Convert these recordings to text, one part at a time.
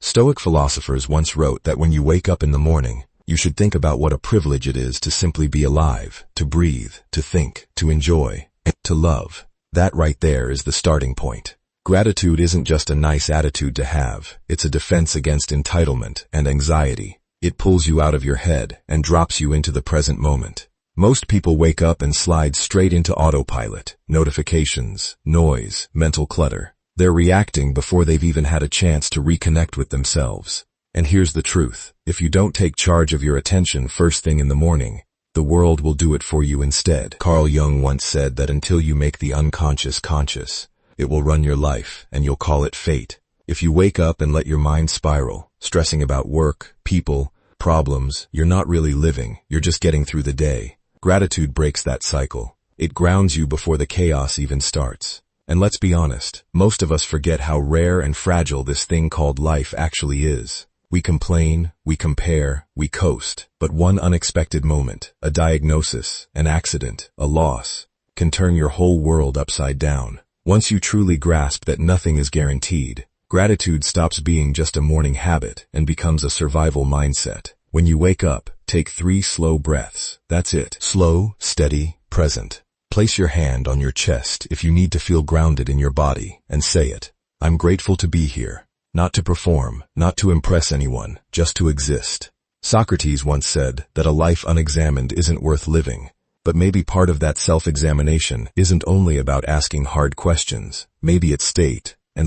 Stoic philosophers once wrote that when you wake up in the morning, you should think about what a privilege it is to simply be alive, to breathe, to think, to enjoy, and to love. That right there is the starting point. Gratitude isn't just a nice attitude to have, it's a defense against entitlement and anxiety. It pulls you out of your head and drops you into the present moment. Most people wake up and slide straight into autopilot, notifications, noise, mental clutter. They're reacting before they've even had a chance to reconnect with themselves. And here's the truth. If you don't take charge of your attention first thing in the morning, the world will do it for you instead. Carl Jung once said that until you make the unconscious conscious, it will run your life and you'll call it fate. If you wake up and let your mind spiral, stressing about work, people, problems, you're not really living, you're just getting through the day. Gratitude breaks that cycle. It grounds you before the chaos even starts. And let's be honest, most of us forget how rare and fragile this thing called life actually is. We complain, we compare, we coast, but one unexpected moment, a diagnosis, an accident, a loss, can turn your whole world upside down. Once you truly grasp that nothing is guaranteed, gratitude stops being just a morning habit and becomes a survival mindset. When you wake up, take 3 slow breaths. That's it. Slow, steady, present. Place your hand on your chest if you need to feel grounded in your body, and say it. I'm grateful to be here. Not to perform, not to impress anyone, just to exist. Socrates once said that a life unexamined isn't worth living. But maybe part of that self-examination isn't only about asking hard questions. Maybe it's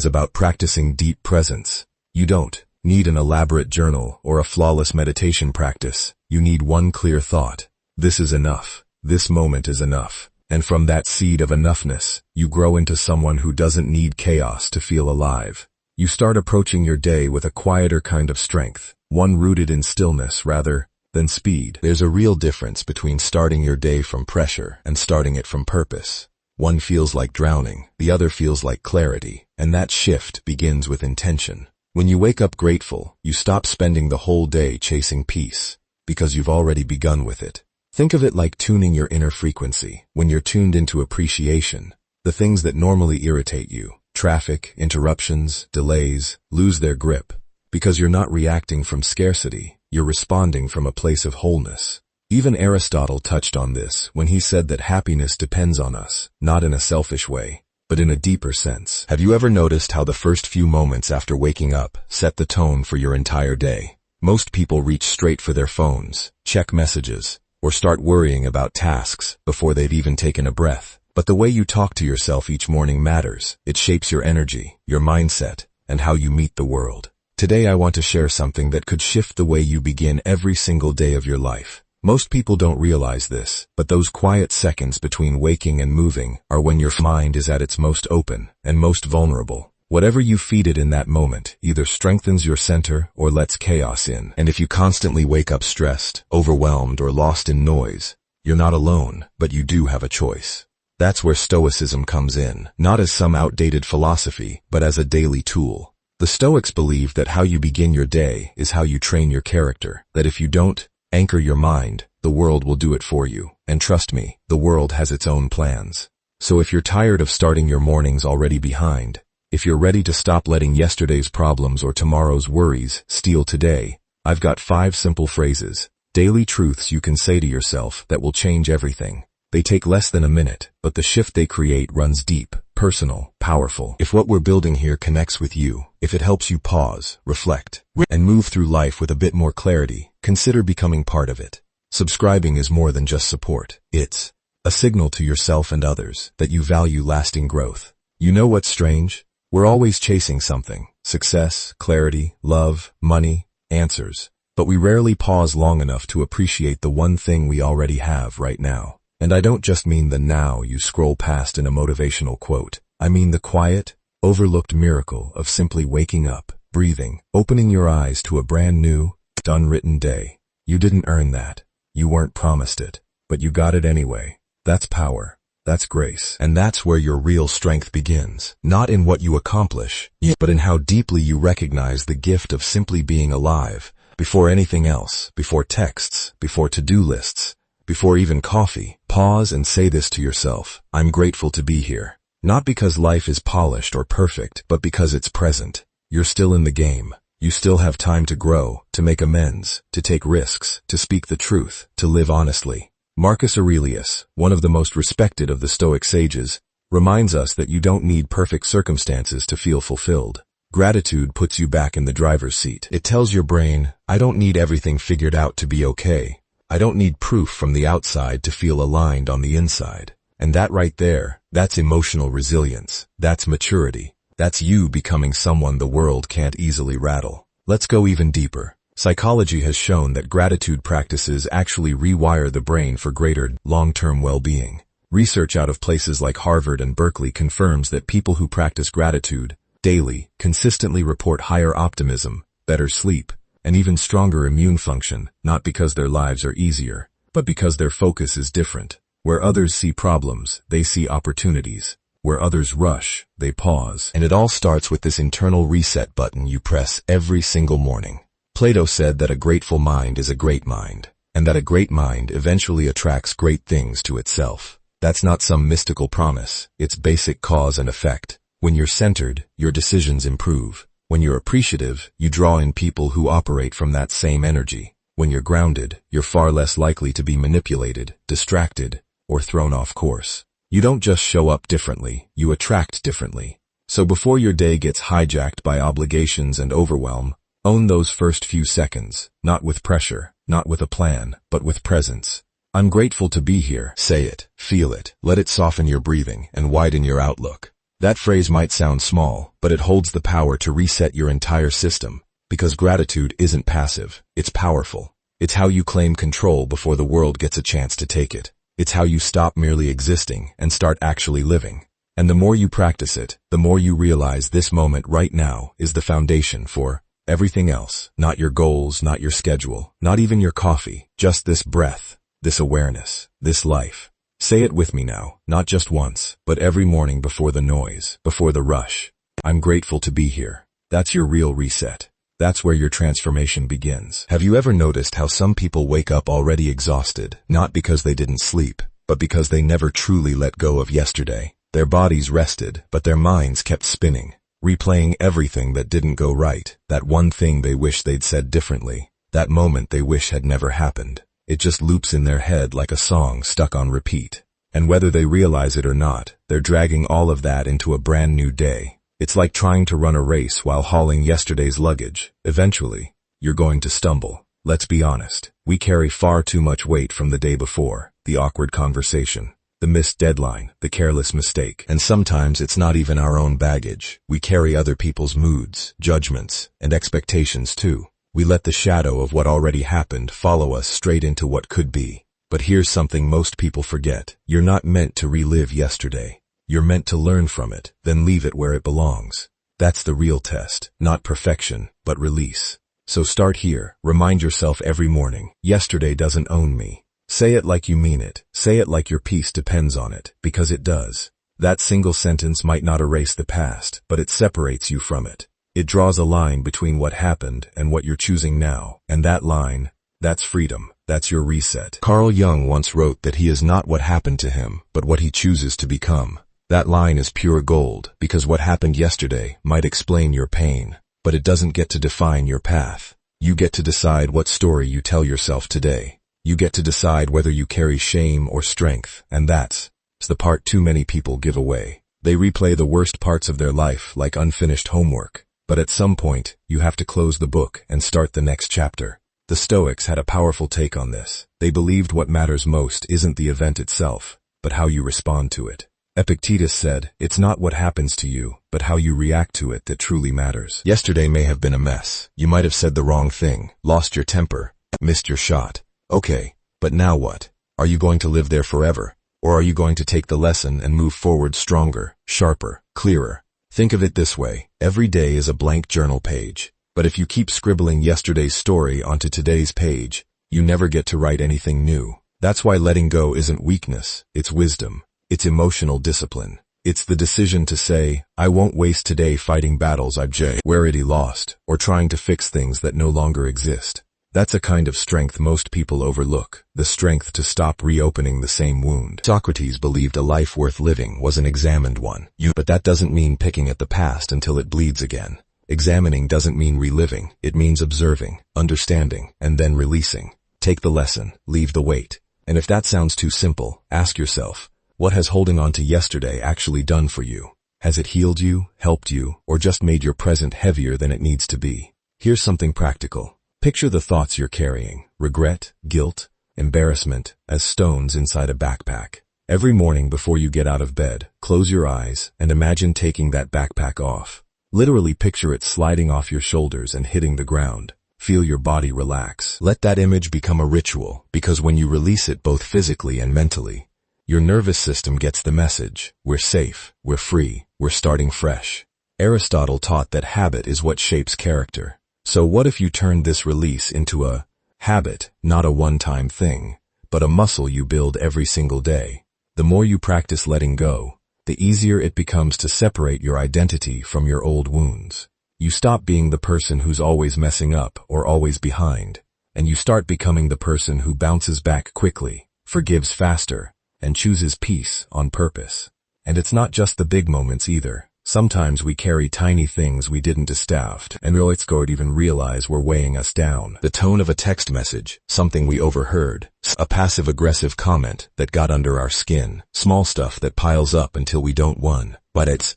about practicing deep presence. You don't need an elaborate journal or a flawless meditation practice. You need one clear thought. This is enough. This moment is enough. And from that seed of enoughness, you grow into someone who doesn't need chaos to feel alive. You start approaching your day with a quieter kind of strength, one rooted in stillness rather than speed. There's a real difference between starting your day from pressure and starting it from purpose. One feels like drowning, the other feels like clarity, and that shift begins with intention. When you wake up grateful, you stop spending the whole day chasing peace, because you've already begun with it. Think of it like tuning your inner frequency. When you're tuned into appreciation, the things that normally irritate you, traffic, interruptions, delays, lose their grip. Because you're not reacting from scarcity, you're responding from a place of wholeness. Even Aristotle touched on this when he said that happiness depends on us, not in a selfish way, but in a deeper sense. Have you ever noticed how the first few moments after waking up set the tone for your entire day? Most people reach straight for their phones, check messages, or start worrying about tasks before they've even taken a breath. But the way you talk to yourself each morning matters. It shapes your energy, your mindset, and how you meet the world. Today I want to share something that could shift the way you begin every single day of your life. Most people don't realize this, but those quiet seconds between waking and moving are when your mind is at its most open and most vulnerable. Whatever you feed it in that moment either strengthens your center or lets chaos in. And if you constantly wake up stressed, overwhelmed, or lost in noise, you're not alone, but you do have a choice. That's where Stoicism comes in, not as some outdated philosophy, but as a daily tool. The Stoics believe that how you begin your day is how you train your character, that if you don't anchor your mind, the world will do it for you. And trust me, the world has its own plans. So if you're tired of starting your mornings already behind, if you're ready to stop letting yesterday's problems or tomorrow's worries steal today, I've got 5 simple phrases, daily truths you can say to yourself that will change everything. They take less than a minute, but the shift they create runs deep, personal, powerful. If what we're building here connects with you, if it helps you pause, reflect, and move through life with a bit more clarity, consider becoming part of it. Subscribing is more than just support. It's a signal to yourself and others that you value lasting growth. You know what's strange? We're always chasing something, success, clarity, love, money, answers. But we rarely pause long enough to appreciate the one thing we already have right now. And I don't just mean the now you scroll past in a motivational quote. I mean the quiet, overlooked miracle of simply waking up, breathing, opening your eyes to a brand new, unwritten day. You didn't earn that. You weren't promised it, but you got it anyway. That's power. That's grace. And that's where your real strength begins. Not in what you accomplish, but in how deeply you recognize the gift of simply being alive. Before anything else, before texts, before to-do lists, before even coffee, pause and say this to yourself. I'm grateful to be here. Not because life is polished or perfect, but because it's present. You're still in the game. You still have time to grow, to make amends, to take risks, to speak the truth, to live honestly. Marcus Aurelius, one of the most respected of the Stoic sages, reminds us that you don't need perfect circumstances to feel fulfilled. Gratitude puts you back in the driver's seat. It tells your brain, I don't need everything figured out to be okay. I don't need proof from the outside to feel aligned on the inside. And that right there, that's emotional resilience. That's maturity. That's you becoming someone the world can't easily rattle. Let's go even deeper. Psychology has shown that gratitude practices actually rewire the brain for greater long-term well-being. Research out of places like Harvard and Berkeley confirms that people who practice gratitude daily consistently report higher optimism, better sleep, and even stronger immune function, not because their lives are easier, but because their focus is different. Where others see problems, they see opportunities. Where others rush, they pause. And it all starts with this internal reset button you press every single morning. Plato said that a grateful mind is a great mind, and that a great mind eventually attracts great things to itself. That's not some mystical promise, it's basic cause and effect. When you're centered, your decisions improve. When you're appreciative, you draw in people who operate from that same energy. When you're grounded, you're far less likely to be manipulated, distracted, or thrown off course. You don't just show up differently, you attract differently. So before your day gets hijacked by obligations and overwhelm, own those first few seconds, not with pressure, not with a plan, but with presence. I'm grateful to be here. Say it, feel it, let it soften your breathing and widen your outlook. That phrase might sound small, but it holds the power to reset your entire system, because gratitude isn't passive, it's powerful. It's how you claim control before the world gets a chance to take it. It's how you stop merely existing and start actually living. And the more you practice it, the more you realize this moment right now is the foundation for everything else. Not your goals, not your schedule, not even your coffee, just this breath, this awareness, this life. Say it with me now, not just once, but every morning before the noise, before the rush. I'm grateful to be here. That's your real reset. That's where your transformation begins. Have you ever noticed how some people wake up already exhausted, not because they didn't sleep, but because they never truly let go of yesterday? Their bodies rested, but their minds kept spinning, replaying everything that didn't go right, that one thing they wish they'd said differently, that moment they wish had never happened. It just loops in their head like a song stuck on repeat. And whether they realize it or not, they're dragging all of that into a brand new day. It's like trying to run a race while hauling yesterday's luggage. Eventually, you're going to stumble. Let's be honest. We carry far too much weight from the day before. The awkward conversation, the missed deadline, the careless mistake. And sometimes it's not even our own baggage. We carry other people's moods, judgments, and expectations too. We let the shadow of what already happened follow us straight into what could be. But here's something most people forget. You're not meant to relive yesterday. You're meant to learn from it, then leave it where it belongs. That's the real test, not perfection, but release. So start here. Remind yourself every morning, yesterday doesn't own me. Say it like you mean it. Say it like your peace depends on it, because it does. That single sentence might not erase the past, but it separates you from it. It draws a line between what happened and what you're choosing now, and that line, that's freedom. That's your reset. Carl Jung once wrote that he is not what happened to him, but what he chooses to become. That line is pure gold, because what happened yesterday might explain your pain, but it doesn't get to define your path. You get to decide what story you tell yourself today. You get to decide whether you carry shame or strength, and that's the part too many people give away. They replay the worst parts of their life like unfinished homework. But at some point, you have to close the book and start the next chapter. The Stoics had a powerful take on this. They believed what matters most isn't the event itself, but how you respond to it. Epictetus said, it's not what happens to you, but how you react to it that truly matters. Yesterday may have been a mess. You might have said the wrong thing, lost your temper, missed your shot. Okay, but now what? Are you going to live there forever? Or are you going to take the lesson and move forward stronger, sharper, clearer? Think of it this way, every day is a blank journal page, but if you keep scribbling yesterday's story onto today's page, you never get to write anything new. That's why letting go isn't weakness, it's wisdom. It's emotional discipline. It's the decision to say, I won't waste today fighting battles I've already lost, or trying to fix things that no longer exist. That's a kind of strength most people overlook, the strength to stop reopening the same wound. Socrates believed a life worth living was an examined one. But that doesn't mean picking at the past until it bleeds again. Examining doesn't mean reliving, it means observing, understanding, and then releasing. Take the lesson, leave the weight. And if that sounds too simple, ask yourself, what has holding on to yesterday actually done for you? Has it healed you, helped you, or just made your present heavier than it needs to be? Here's something practical. Picture the thoughts you're carrying, regret, guilt, embarrassment, as stones inside a backpack. Every morning before you get out of bed, close your eyes and imagine taking that backpack off. Literally picture it sliding off your shoulders and hitting the ground. Feel your body relax. Let that image become a ritual, because when you release it both physically and mentally, your nervous system gets the message. We're safe, we're free, we're starting fresh. Aristotle taught that habit is what shapes character. So what if you turned this release into a habit, not a one-time thing, but a muscle you build every single day? The more you practice letting go, the easier it becomes to separate your identity from your old wounds. You stop being the person who's always messing up or always behind, and you start becoming the person who bounces back quickly, forgives faster, and chooses peace on purpose. And it's not just the big moments either. Sometimes we carry tiny things we didn't establish, and we'll even realize we're weighing us down. The tone of a text message, something we overheard, a passive-aggressive comment that got under our skin, small stuff that piles up until we don't want.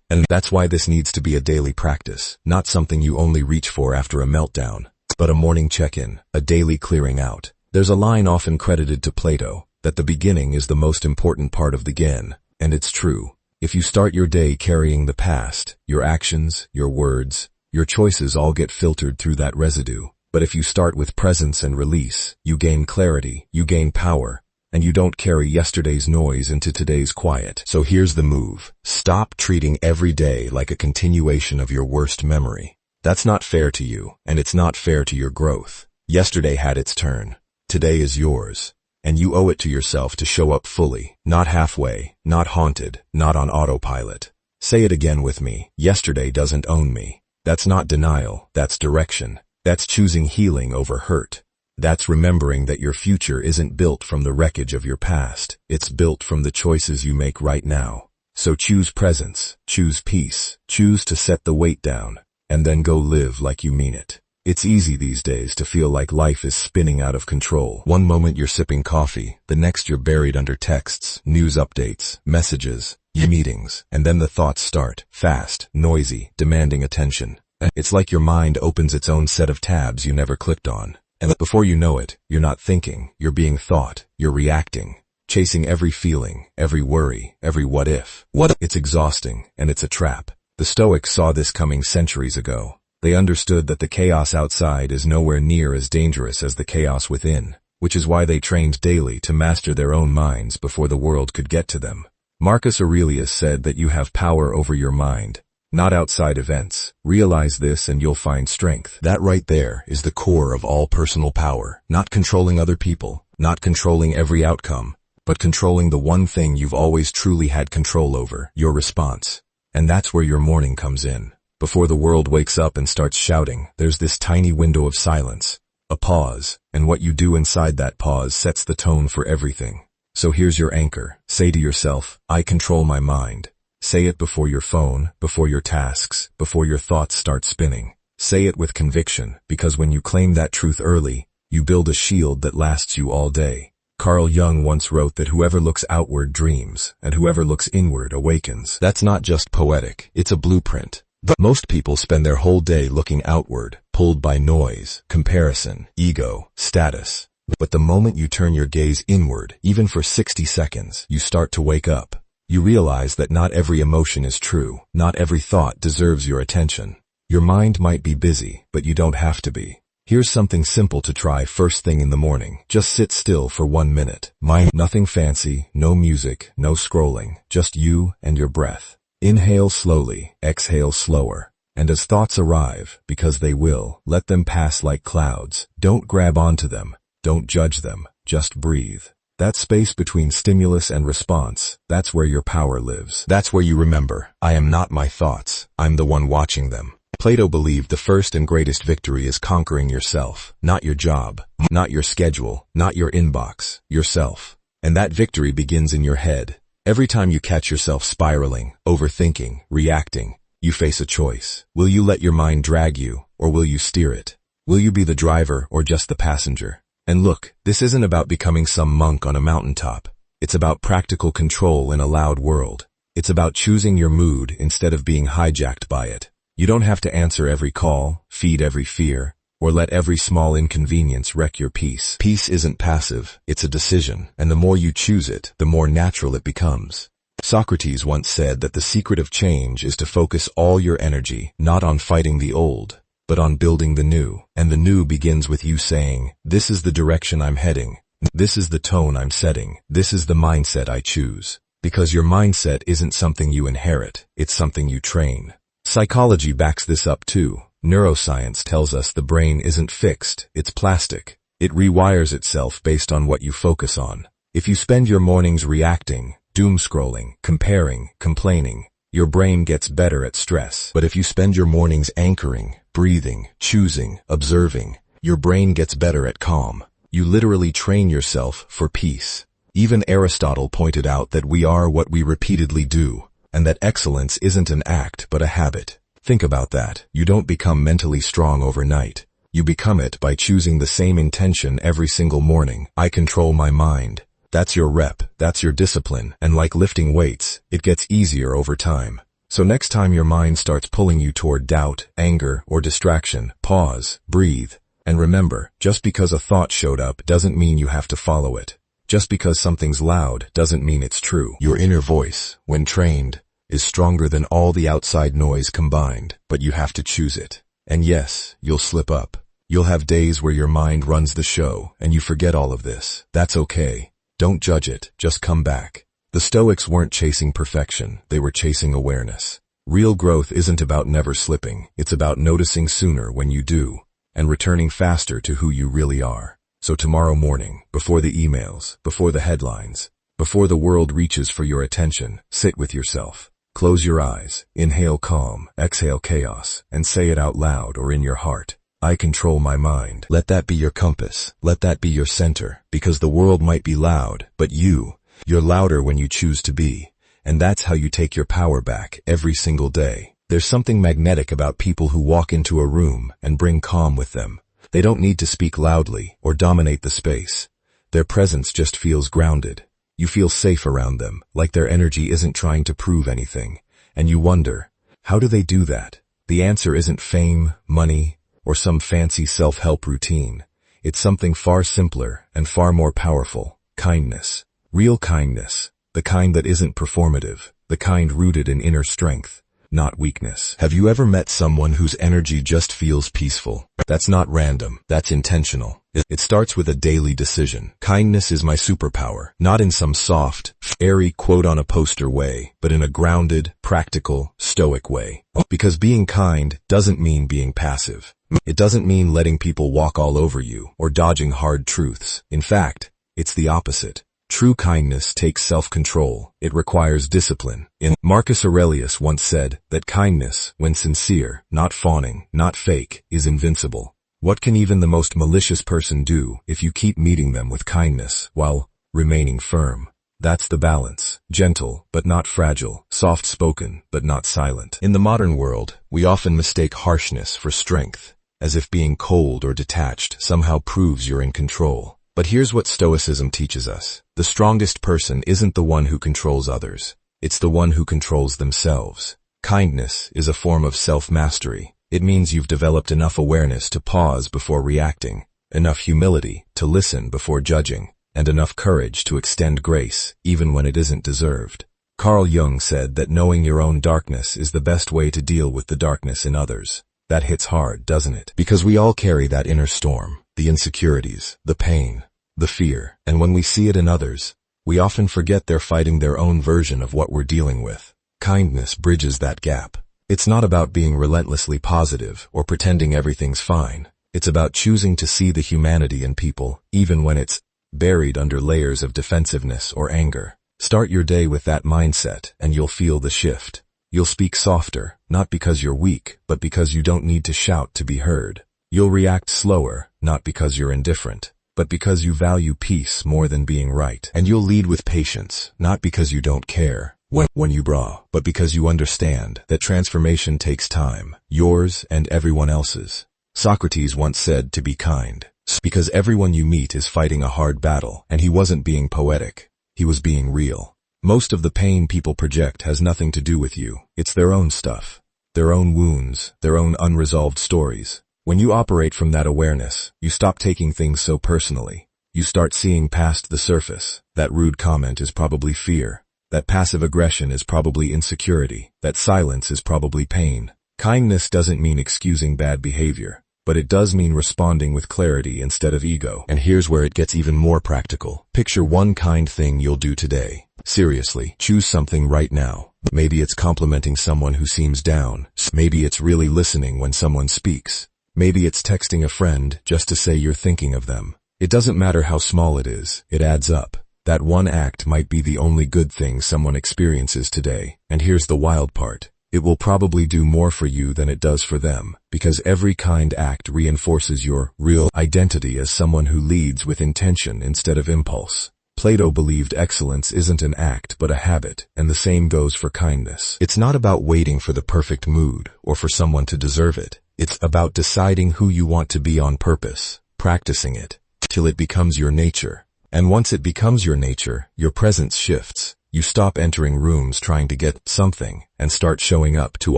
And that's why this needs to be a daily practice, not something you only reach for after a meltdown, but a morning check-in, a daily clearing out. There's a line often credited to Plato, that the beginning is the most important part of the end, and it's true. If you start your day carrying the past, your actions, your words, your choices all get filtered through that residue. But if you start with presence and release, you gain clarity, you gain power, and you don't carry yesterday's noise into today's quiet. So here's the move. Stop treating every day like a continuation of your worst memory. That's not fair to you, and it's not fair to your growth. Yesterday had its turn. Today is yours. And you owe it to yourself to show up fully, not halfway, not haunted, not on autopilot. Say it again with me. Yesterday doesn't own me. That's not denial, that's direction. That's choosing healing over hurt. That's remembering that your future isn't built from the wreckage of your past. It's built from the choices you make right now. So choose presence, choose peace, choose to set the weight down, and then go live like you mean it. It's easy these days to feel like life is spinning out of control. One moment you're sipping coffee, the next you're buried under texts, news updates, messages, meetings, and then the thoughts start, fast, noisy, demanding attention. It's like your mind opens its own set of tabs you never clicked on. And before you know it, you're not thinking, you're being thought, you're reacting, chasing every feeling, every worry, every what if. It's exhausting, and it's a trap. The Stoics saw this coming centuries ago. They understood that the chaos outside is nowhere near as dangerous as the chaos within, which is why they trained daily to master their own minds before the world could get to them. Marcus Aurelius said that you have power over your mind, not outside events. Realize this and you'll find strength. That right there is the core of all personal power. Not controlling other people, not controlling every outcome, but controlling the one thing you've always truly had control over, your response. And that's where your morning comes in. Before the world wakes up and starts shouting, there's this tiny window of silence, a pause, and what you do inside that pause sets the tone for everything. So here's your anchor. Say to yourself, I control my mind. Say it before your phone, before your tasks, before your thoughts start spinning. Say it with conviction, because when you claim that truth early, you build a shield that lasts you all day. Carl Jung once wrote that whoever looks outward dreams, and whoever looks inward awakens. That's not just poetic, it's a blueprint. But most people spend their whole day looking outward, pulled by noise, comparison, ego, status. But the moment you turn your gaze inward, even for 60 seconds, you start to wake up. You realize that not every emotion is true, not every thought deserves your attention. Your mind might be busy, but you don't have to be. Here's something simple to try first thing in the morning. Just sit still for 1 minute. Nothing fancy, no music, no scrolling, just you and your breath. Inhale slowly, exhale slower. And as thoughts arrive, because they will, let them pass like clouds. Don't grab onto them. Don't judge them. Just breathe. That space between stimulus and response, that's where your power lives. That's where you remember, I am not my thoughts. I'm the one watching them. Plato believed the first and greatest victory is conquering yourself, not your job, not your schedule, not your inbox, yourself. And that victory begins in your head. Every time you catch yourself spiraling, overthinking, reacting, You face a choice. Will you let your mind drag you, or will you steer it? Will you be the driver or just the passenger? And look, this isn't about becoming some monk on a mountaintop. It's about practical control in a loud world. It's about choosing your mood instead of being hijacked by it. You don't have to answer every call, feed every fear, or let every small inconvenience wreck your peace. Peace isn't passive, it's a decision, and the more you choose it, the more natural it becomes. Socrates once said that the secret of change is to focus all your energy not on fighting the old, but on building the new. And the new begins with you saying, this is the direction I'm heading. This is the tone I'm setting. This is the mindset I choose. Because your mindset isn't something you inherit, it's something you train. Psychology backs this up too. Neuroscience tells us the brain isn't fixed, it's plastic. It rewires itself based on what you focus on. If you spend your mornings reacting, doom scrolling, comparing, complaining, your brain gets better at stress. But if you spend your mornings anchoring, breathing, choosing, observing, your brain gets better at calm. You literally train yourself for peace. Even Aristotle pointed out that we are what we repeatedly do, and that excellence isn't an act but a habit. Think about that. You don't become mentally strong overnight. You become it by choosing the same intention every single morning. I control my mind. That's your rep, that's your discipline, and like lifting weights, it gets easier over time. So next time your mind starts pulling you toward doubt, anger, or distraction, pause, breathe, and remember, just because a thought showed up doesn't mean you have to follow it. Just because something's loud doesn't mean it's true. Your inner voice, when trained, is stronger than all the outside noise combined, but you have to choose it. And yes, you'll slip up. You'll have days where your mind runs the show, and you forget all of this. That's okay. Don't judge it, just come back. The Stoics weren't chasing perfection, they were chasing awareness. Real growth isn't about never slipping, it's about noticing sooner when you do, and returning faster to who you really are. So tomorrow morning, before the emails, before the headlines, before the world reaches for your attention, sit with yourself. Close your eyes, inhale calm, exhale chaos, and say it out loud or in your heart. I control my mind. Let that be your compass. Let that be your center, because the world might be loud, but you're louder when you choose to be. And that's how you take your power back every single day. There's something magnetic about people who walk into a room and bring calm with them. They don't need to speak loudly or dominate the space. Their presence just feels grounded. You feel safe around them, like their energy isn't trying to prove anything. And you wonder, how do they do that? The answer isn't fame, money, or some fancy self-help routine. It's something far simpler and far more powerful. Kindness. Real kindness. The kind that isn't performative. The kind rooted in inner strength, not weakness. Have you ever met someone whose energy just feels peaceful? That's not random. That's intentional. It starts with a daily decision. Kindness is my superpower, not in some soft, airy quote on a poster way, but in a grounded, practical, stoic way. Because being kind doesn't mean being passive. It doesn't mean letting people walk all over you or dodging hard truths. In fact, it's the opposite. True kindness takes self-control. It requires discipline. Marcus Aurelius once said that kindness, when sincere, not fawning, not fake, is invincible. What can even the most malicious person do if you keep meeting them with kindness while remaining firm? That's the balance. Gentle, but not fragile. Soft-spoken, but not silent. In the modern world, we often mistake harshness for strength, as if being cold or detached somehow proves you're in control. But here's what Stoicism teaches us. The strongest person isn't the one who controls others. It's the one who controls themselves. Kindness is a form of self-mastery. It means you've developed enough awareness to pause before reacting, enough humility to listen before judging, and enough courage to extend grace even when it isn't deserved. Carl Jung said that knowing your own darkness is the best way to deal with the darkness in others. That hits hard, doesn't it? Because we all carry that inner storm, the insecurities, the pain, the fear, and when we see it in others, we often forget they're fighting their own version of what we're dealing with. Kindness bridges that gap. It's not about being relentlessly positive or pretending everything's fine. It's about choosing to see the humanity in people, even when it's buried under layers of defensiveness or anger. Start your day with that mindset, and you'll feel the shift. You'll speak softer, not because you're weak, but because you don't need to shout to be heard. You'll react slower, not because you're indifferent, but because you value peace more than being right. And you'll lead with patience, not because you don't care. when you bra, but because you understand that transformation takes time, yours and everyone else's. Socrates once said to be kind, because everyone you meet is fighting a hard battle, and he wasn't being poetic. He was being real. Most of the pain people project has nothing to do with you. It's their own stuff. Their own wounds, their own unresolved stories. When you operate from that awareness, you stop taking things so personally. You start seeing past the surface. That rude comment is probably fear. That passive aggression is probably insecurity. That silence is probably pain. Kindness doesn't mean excusing bad behavior, but it does mean responding with clarity instead of ego. And here's where it gets even more practical. Picture one kind thing you'll do today. Seriously, choose something right now. Maybe it's complimenting someone who seems down. Maybe it's really listening when someone speaks. Maybe it's texting a friend just to say you're thinking of them. It doesn't matter how small it is, it adds up. That one act might be the only good thing someone experiences today. And here's the wild part. It will probably do more for you than it does for them, because every kind act reinforces your real identity as someone who leads with intention instead of impulse. Plato believed excellence isn't an act but a habit, and the same goes for kindness. It's not about waiting for the perfect mood or for someone to deserve it. It's about deciding who you want to be on purpose, practicing it, till it becomes your nature. And once it becomes your nature, your presence shifts. You stop entering rooms trying to get something and start showing up to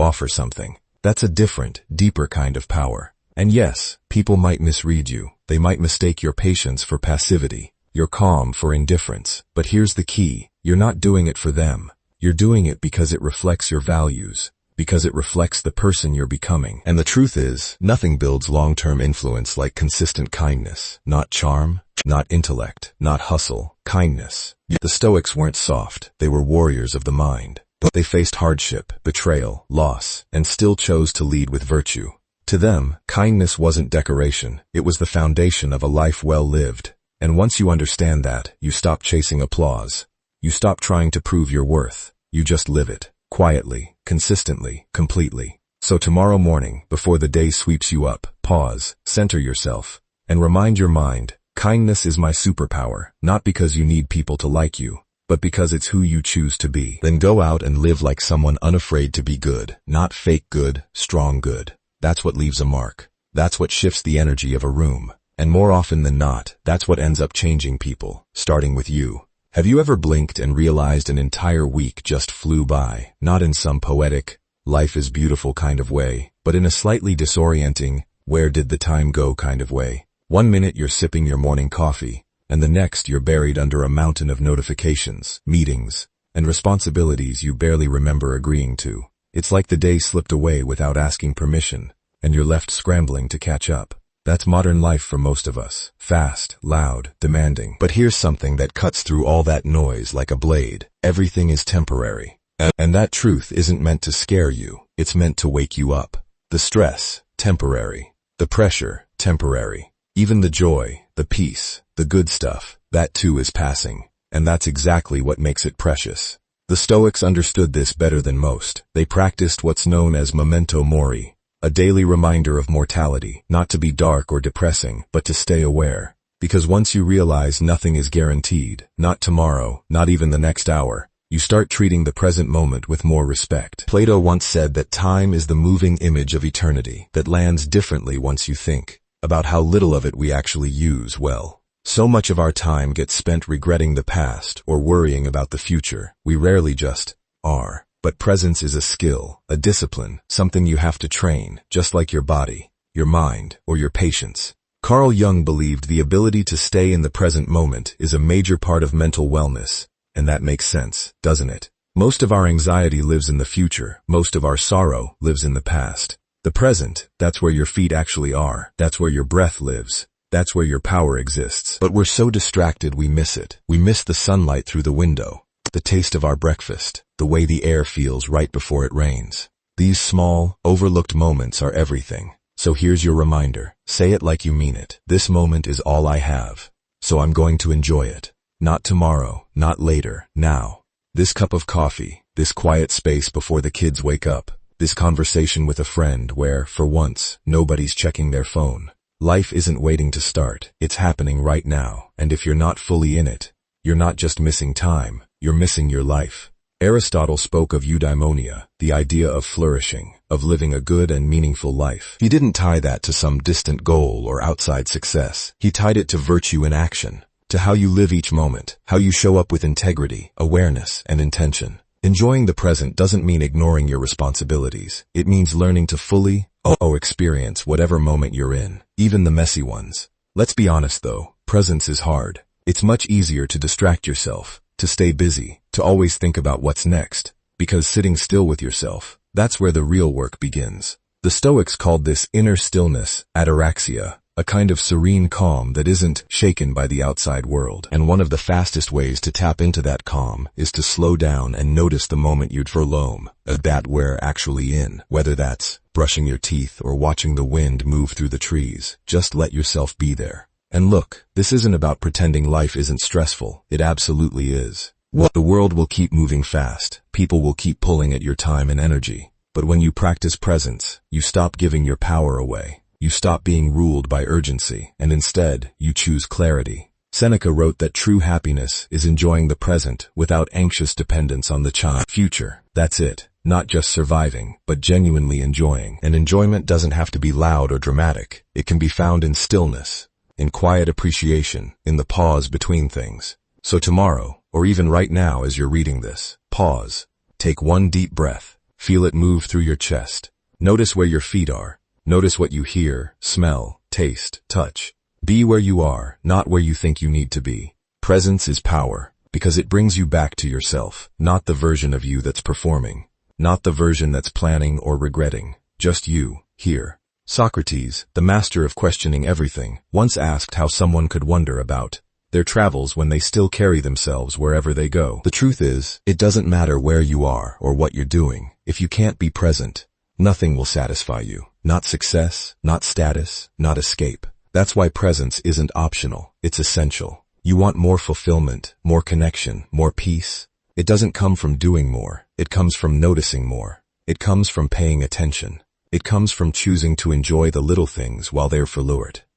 offer something. That's a different, deeper kind of power. And yes, people might misread you. They might mistake your patience for passivity, your calm for indifference. But here's the key. You're not doing it for them. You're doing it because it reflects your values, because it reflects the person you're becoming. And the truth is, nothing builds long-term influence like consistent kindness. Not charm, not intellect, not hustle, kindness. The Stoics weren't soft. They were warriors of the mind. But they faced hardship, betrayal, loss, and still chose to lead with virtue. To them, kindness wasn't decoration. It was the foundation of a life well lived. And once you understand that, you stop chasing applause. You stop trying to prove your worth. You just live it. Quietly, consistently, completely. So tomorrow morning, before the day sweeps you up, pause, center yourself, and remind your mind, kindness is my superpower, not because you need people to like you, but because it's who you choose to be. Then go out and live like someone unafraid to be good, not fake good, strong good. That's what leaves a mark. That's what shifts the energy of a room. And more often than not, that's what ends up changing people, starting with you. Have you ever blinked and realized an entire week just flew by, not in some poetic, life is beautiful kind of way, but in a slightly disorienting, where did the time go kind of way? 1 minute you're sipping your morning coffee, and the next you're buried under a mountain of notifications, meetings, and responsibilities you barely remember agreeing to. It's like the day slipped away without asking permission, and you're left scrambling to catch up. That's modern life for most of us. Fast, loud, demanding. But here's something that cuts through all that noise like a blade. Everything is temporary. And that truth isn't meant to scare you. It's meant to wake you up. The stress, temporary. The pressure, temporary. Even the joy, the peace, the good stuff, that too is passing. And that's exactly what makes it precious. The Stoics understood this better than most. They practiced what's known as memento mori. A daily reminder of mortality, not to be dark or depressing, but to stay aware. Because once you realize nothing is guaranteed, not tomorrow, not even the next hour, you start treating the present moment with more respect. Plato once said that time is the moving image of eternity that lands differently once you think about how little of it we actually use well. So much of our time gets spent regretting the past or worrying about the future. We rarely just are. But presence is a skill, a discipline, something you have to train, just like your body, your mind, or your patience. Carl Jung believed the ability to stay in the present moment is a major part of mental wellness, and that makes sense, doesn't it? Most of our anxiety lives in the future, most of our sorrow lives in the past. The present, that's where your feet actually are, that's where your breath lives, that's where your power exists. But we're so distracted we miss it. We miss the sunlight through the window, the taste of our breakfast, the way the air feels right before it rains. These small, overlooked moments are everything. So here's your reminder. Say it like you mean it. This moment is all I have, so I'm going to enjoy it. Not tomorrow, not later, now. This cup of coffee, this quiet space before the kids wake up, this conversation with a friend where, for once, nobody's checking their phone. Life isn't waiting to start. It's happening right now. And if you're not fully in it, you're not just missing time, you're missing your life. Aristotle spoke of eudaimonia, the idea of flourishing, of living a good and meaningful life. He didn't tie that to some distant goal or outside success. He tied it to virtue in action, to how you live each moment, how you show up with integrity, awareness, and intention. Enjoying the present doesn't mean ignoring your responsibilities. It means learning to fully experience whatever moment you're in, even the messy ones. Let's be honest though, presence is hard. It's much easier to distract yourself, to stay busy, to always think about what's next, because sitting still with yourself, that's where the real work begins. The Stoics called this inner stillness ataraxia, a kind of serene calm that isn't shaken by the outside world. And one of the fastest ways to tap into that calm is to slow down and notice the moment you'd verlome, that we're actually in. Whether that's brushing your teeth or watching the wind move through the trees, just let yourself be there. And look, this isn't about pretending life isn't stressful. It absolutely is. The world will keep moving fast. People will keep pulling at your time and energy. But when you practice presence, you stop giving your power away. You stop being ruled by urgency, and instead, you choose clarity. Seneca wrote that true happiness is enjoying the present without anxious dependence on the future. That's it. Not just surviving, but genuinely enjoying. And enjoyment doesn't have to be loud or dramatic. It can be found in stillness, in quiet appreciation, in the pause between things. So tomorrow, or even right now as you're reading this, pause. Take one deep breath. Feel it move through your chest. Notice where your feet are. Notice what you hear, smell, taste, touch. Be where you are, not where you think you need to be. Presence is power, because it brings you back to yourself, not the version of you that's performing, not the version that's planning or regretting, just you, here. Socrates, the master of questioning everything, once asked how someone could wonder about their travels when they still carry themselves wherever they go. The truth is, it doesn't matter where you are or what you're doing. If you can't be present, nothing will satisfy you. Not success, not status, not escape. That's why presence isn't optional. It's essential. You want more fulfillment, more connection, more peace. It doesn't come from doing more. It comes from noticing more. It comes from paying attention. It comes from choosing to enjoy the little things while they're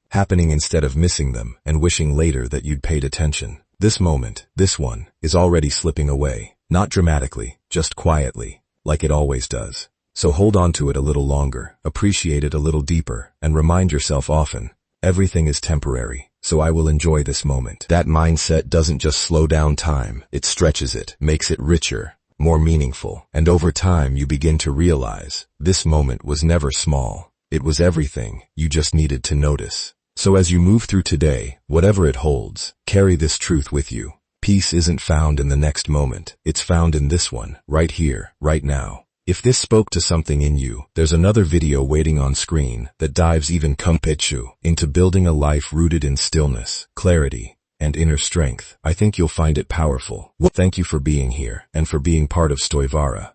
happening instead of missing them and wishing later that you'd paid attention. This moment, this one, is already slipping away. Not dramatically, just quietly, like it always does. So hold on to it a little longer, appreciate it a little deeper, and remind yourself often, everything is temporary, so I will enjoy this moment. That mindset doesn't just slow down time, it stretches it, makes it richer, more meaningful, and over time you begin to realize, this moment was never small. It was everything, you just needed to notice. So as you move through today, whatever it holds, carry this truth with you. Peace isn't found in the next moment, it's found in this one, right here, right now. If this spoke to something in you, there's another video waiting on screen that dives even into building a life rooted in stillness, clarity, and inner strength. I think you'll find it powerful. Thank you for being here and for being part of Stoivara.